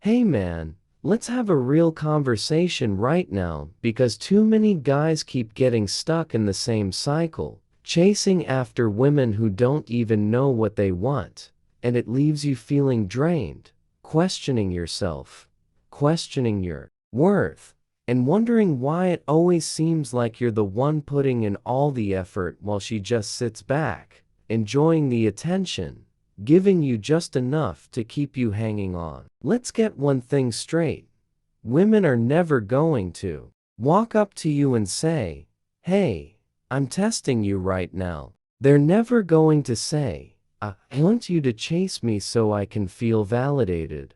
Hey man, let's have a real conversation right now because too many guys keep getting stuck in the same cycle, chasing after women who don't even know what they want, and it leaves you feeling drained, questioning yourself, questioning your worth, and wondering why it always seems like you're the one putting in all the effort while she just sits back, enjoying the attention, giving you just enough to keep you hanging on. Let's get one thing straight. Women are never going to walk up to you and say, "Hey, I'm testing you right now." They're never going to say, "I want you to chase me so I can feel validated,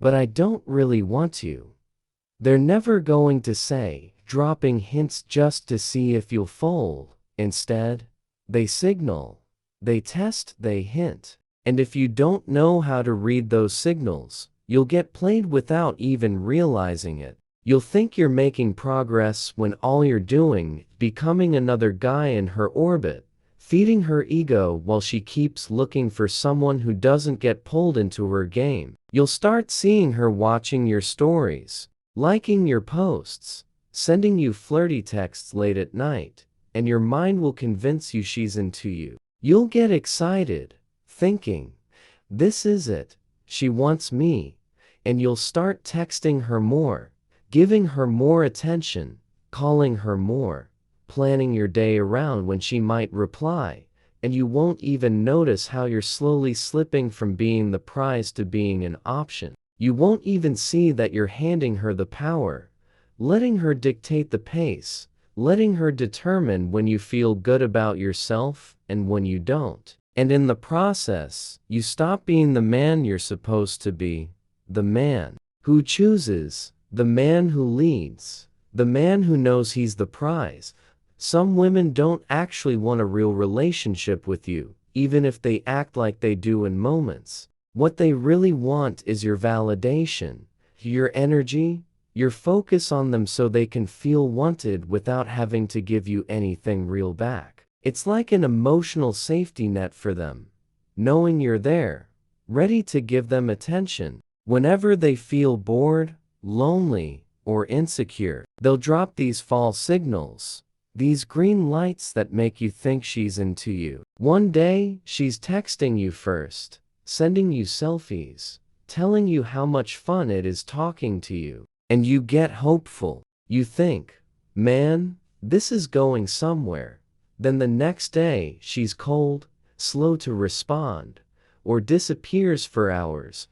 but I don't really want you." They're never going to say, dropping hints just to see if you'll fold. Instead, they signal, they test, they hint. And if you don't know how to read those signals, you'll get played without even realizing it. You'll think you're making progress when all you're doing is becoming another guy in her orbit, feeding her ego while she keeps looking for someone who doesn't get pulled into her game. You'll start seeing her watching your stories, liking your posts, sending you flirty texts late at night, and your mind will convince you she's into you. You'll get excited, thinking, "This is it, she wants me," and you'll start texting her more, giving her more attention, calling her more, planning your day around when she might reply, and you won't even notice how you're slowly slipping from being the prize to being an option. You won't even see that you're handing her the power, letting her dictate the pace, letting her determine when you feel good about yourself and when you don't. And in the process, you stop being the man you're supposed to be, the man who chooses, the man who leads, the man who knows he's the prize. Some women don't actually want a real relationship with you, even if they act like they do in moments. What they really want is your validation, your energy, your focus on them so they can feel wanted without having to give you anything real back. It's like an emotional safety net for them, knowing you're there, ready to give them attention. Whenever they feel bored, lonely, or insecure, they'll drop these false signals, these green lights that make you think she's into you. One day, she's texting you first, sending you selfies, telling you how much fun it is talking to you, and you get hopeful. You think, "Man, this is going somewhere." Then the next day, she's cold, slow to respond, or disappears for hours,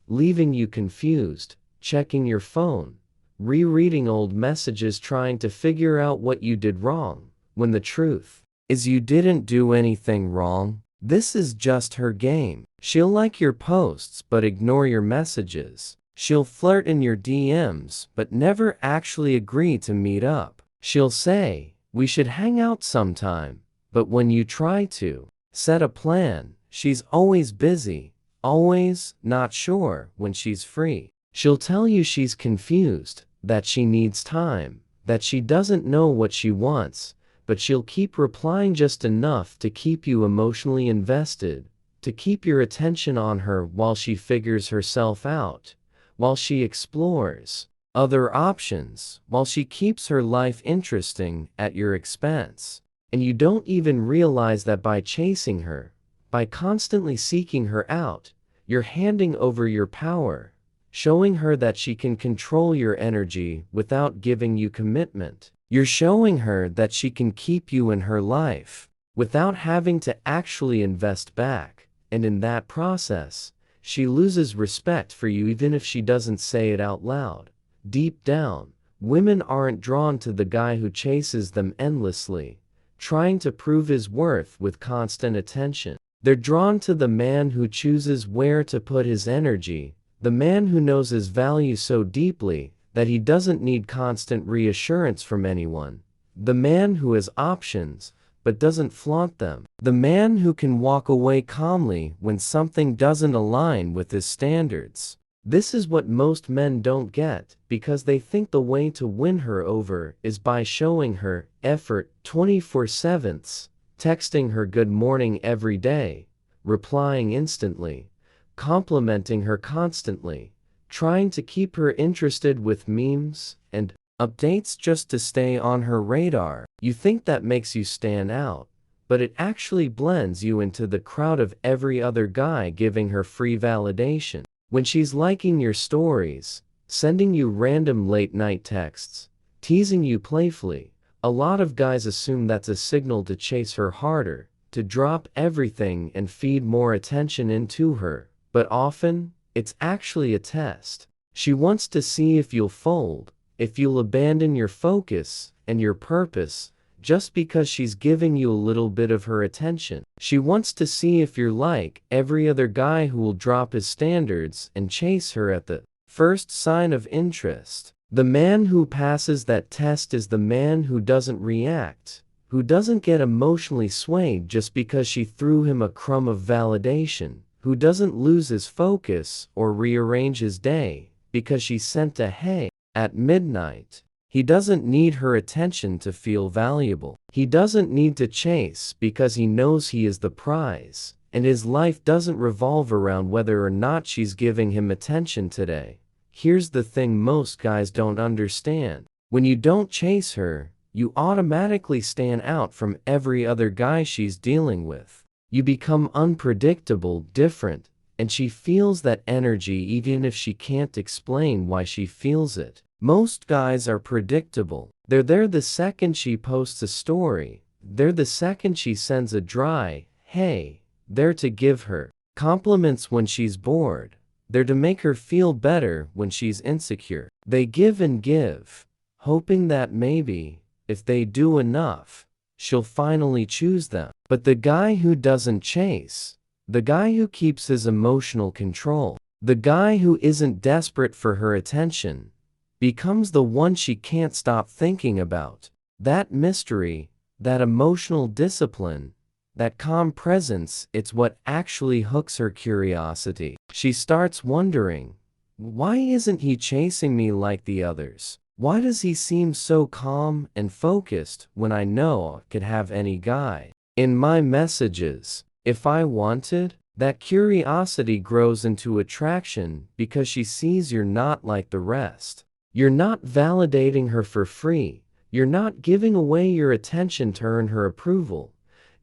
leaving you confused, checking your phone, rereading old messages trying to figure out what you did wrong, when the truth is you didn't do anything wrong. This is just her game. She'll like your posts but ignore your messages. She'll flirt in your DMs but never actually agree to meet up. She'll say, "We should hang out sometime," but when you try to set a plan, she's always busy, always not sure when she's free. She'll tell you she's confused, that she needs time, that she doesn't know what she wants, but she'll keep replying just enough to keep you emotionally invested, to keep your attention on her while she figures herself out, while she explores other options, while she keeps her life interesting at your expense. And you don't even realize that by chasing her, by constantly seeking her out, you're handing over your power, showing her that she can control your energy without giving you commitment. You're showing her that she can keep you in her life without having to actually invest back. And in that process, she loses respect for you even if she doesn't say it out loud. Deep down, women aren't drawn to the guy who chases them endlessly, trying to prove his worth with constant attention. They're drawn to the man who chooses where to put his energy, the man who knows his value so deeply that he doesn't need constant reassurance from anyone, the man who has options but doesn't flaunt them, the man who can walk away calmly when something doesn't align with his standards. This is what most men don't get, because they think the way to win her over is by showing her effort 24/7, texting her good morning every day, replying instantly, complimenting her constantly, trying to keep her interested with memes and updates just to stay on her radar. You think that makes you stand out, but it actually blends you into the crowd of every other guy giving her free validation. When she's liking your stories, sending you random late-night texts, teasing you playfully, a lot of guys assume that's a signal to chase her harder, to drop everything and feed more attention into her. But often, it's actually a test. She wants to see if you'll fold, if you'll abandon your focus and your purpose just because she's giving you a little bit of her attention. She wants to see if you're like every other guy who will drop his standards and chase her at the first sign of interest. The man who passes that test is the man who doesn't react, who doesn't get emotionally swayed just because she threw him a crumb of validation, who doesn't lose his focus or rearrange his day because she sent a hey at midnight. He doesn't need her attention to feel valuable. He doesn't need to chase because he knows he is the prize, and his life doesn't revolve around whether or not she's giving him attention today. Here's the thing most guys don't understand. When you don't chase her, you automatically stand out from every other guy she's dealing with. You become unpredictable, different, and she feels that energy even if she can't explain why she feels it. Most guys are predictable. They're there the second she posts a story. They're the second she sends a dry, hey. They're to give her compliments when she's bored. They're to make her feel better when she's insecure. They give and give, hoping that maybe, if they do enough, she'll finally choose them. But the guy who doesn't chase, the guy who keeps his emotional control, the guy who isn't desperate for her attention, becomes the one she can't stop thinking about. That mystery, that emotional discipline, that calm presence, it's what actually hooks her curiosity. She starts wondering, why isn't he chasing me like the others? Why does he seem so calm and focused when I know I could have any guy in my messages if I wanted? That curiosity grows into attraction because she sees you're not like the rest. You're not validating her for free. You're not giving away your attention to earn her approval.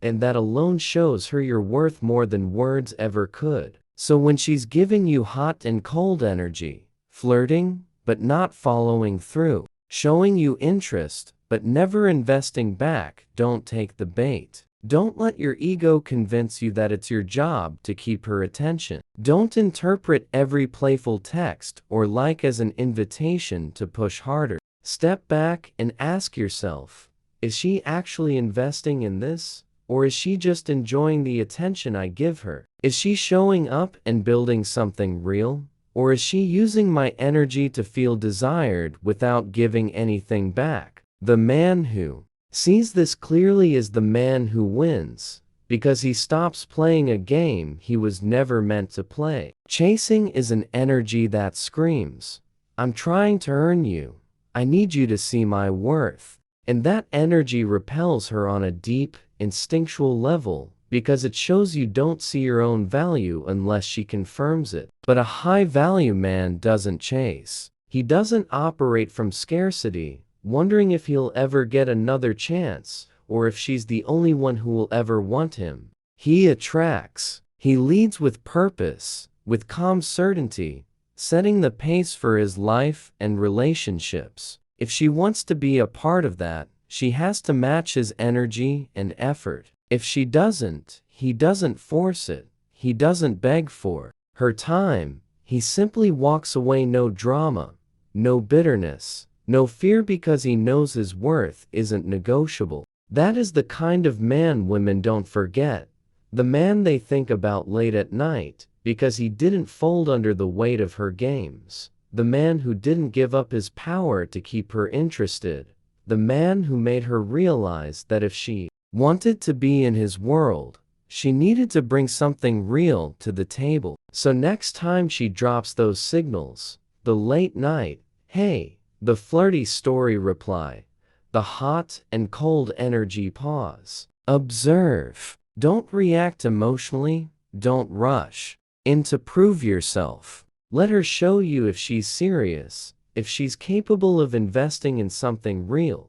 And that alone shows her you're worth more than words ever could. So when she's giving you hot and cold energy, flirting, but not following through, showing you interest, but never investing back, don't take the bait. Don't let your ego convince you that it's your job to keep her attention. Don't interpret every playful text or like as an invitation to push harder. Step back and ask yourself, is she actually investing in this? Or is she just enjoying the attention I give her? Is she showing up and building something real? Or is she using my energy to feel desired without giving anything back? The man who sees this clearly is the man who wins, because he stops playing a game he was never meant to play. Chasing is an energy that screams, I'm trying to earn you. I need you to see my worth. And that energy repels her on a deep, instinctual level, because it shows you don't see your own value unless she confirms it. But a high-value man doesn't chase. He doesn't operate from scarcity, wondering if he'll ever get another chance, or if she's the only one who will ever want him. He attracts. He leads with purpose, with calm certainty, setting the pace for his life and relationships. If she wants to be a part of that, she has to match his energy and effort. If she doesn't, he doesn't force it. He doesn't beg for her time. He simply walks away, no drama, no bitterness, no fear, because he knows his worth isn't negotiable. That is the kind of man women don't forget. The man they think about late at night, because he didn't fold under the weight of her games. The man who didn't give up his power to keep her interested. The man who made her realize that if she wanted to be in his world, she needed to bring something real to the table. So next time she drops those signals, the late night, hey, the flirty story reply, the hot and cold energy pause, observe. Don't react emotionally, don't rush in to prove yourself. Let her show you if she's serious, if she's capable of investing in something real,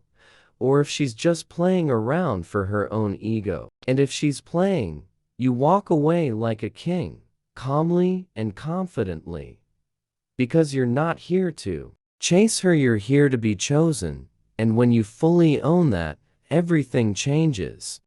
or if she's just playing around for her own ego. And if she's playing, you walk away like a king, calmly and confidently. Because you're not here to chase her, you're here to be chosen, and when you fully own that, everything changes.